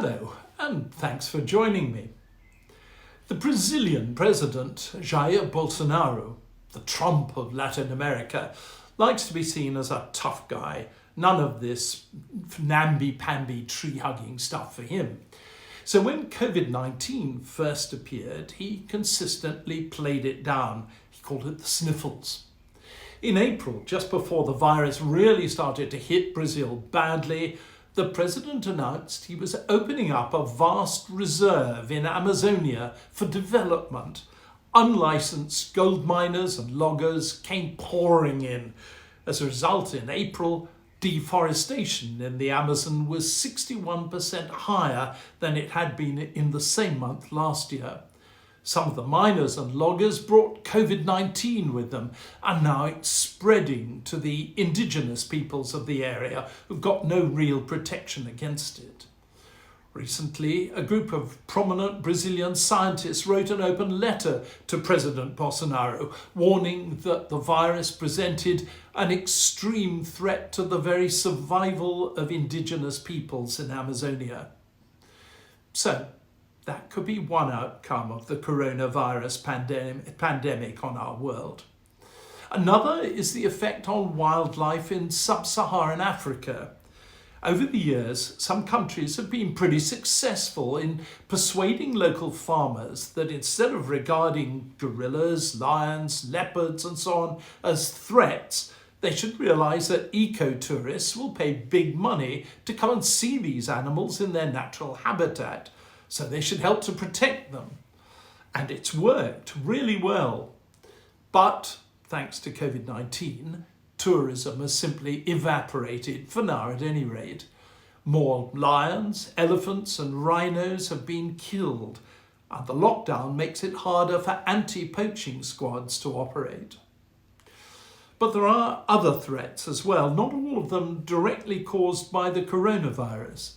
Hello, and thanks for joining me. The Brazilian president, Jair Bolsonaro, the Trump of Latin America, likes to be seen as a tough guy. None of this namby-pamby tree-hugging stuff for him. So when Covid-19 first appeared, he consistently played it down. He called it the sniffles. In April, just before the virus really started to hit Brazil badly, the president announced he was opening up a vast reserve in Amazonia for development. Unlicensed gold miners and loggers came pouring in. As a result, in April, deforestation in the Amazon was 61% higher than it had been in the same month last year. Some of the miners and loggers brought Covid-19 with them, and now it's spreading to the indigenous peoples of the area who've got no real protection against it. Recently, a group of prominent Brazilian scientists wrote an open letter to President Bolsonaro, warning that the virus presented an extreme threat to the very survival of indigenous peoples in Amazonia. So, that could be one outcome of the coronavirus pandemic on our world. Another is the effect on wildlife in sub-Saharan Africa. Over the years, some countries have been pretty successful in persuading local farmers that instead of regarding gorillas, lions, leopards and so on as threats, they should realise that eco-tourists will pay big money to come and see these animals in their natural habitat. So they should help to protect them. And it's worked really well. But thanks to Covid-19, tourism has simply evaporated, for now at any rate. More lions, elephants and rhinos have been killed, and the lockdown makes it harder for anti-poaching squads to operate. But there are other threats as well, not all of them directly caused by the coronavirus.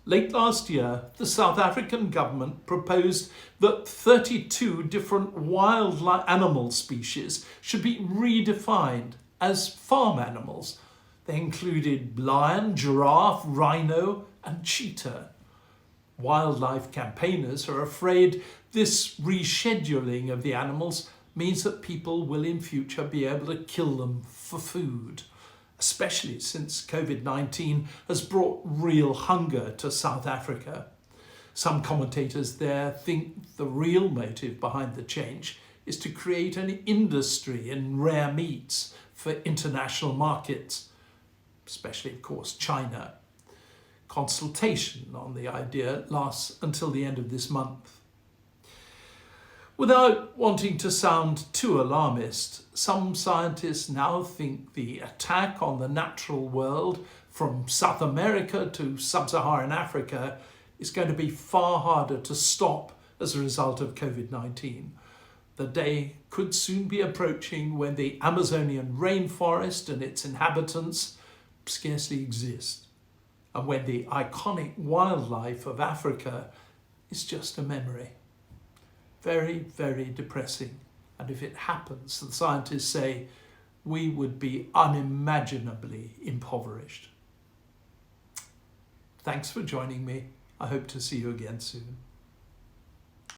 Late last year, the South African government proposed that 32 different wild animal species should be redefined as farm animals. They included lion, giraffe, rhino and cheetah. Wildlife campaigners are afraid this rescheduling of the animals means that people will in future be able to kill them for food, especially since Covid-19 has brought real hunger to South Africa. Some commentators there think the real motive behind the change is to create an industry in rare meats for international markets, especially, of course, China. Consultation on the idea lasts until the end of this month. Without wanting to sound too alarmist, some scientists now think the attack on the natural world from South America to sub-Saharan Africa is going to be far harder to stop as a result of Covid-19. The day could soon be approaching when the Amazonian rainforest and its inhabitants scarcely exist, and when the iconic wildlife of Africa is just a memory. Very, very depressing. And if it happens, the scientists say, we would be unimaginably impoverished. Thanks for joining me. I hope to see you again soon.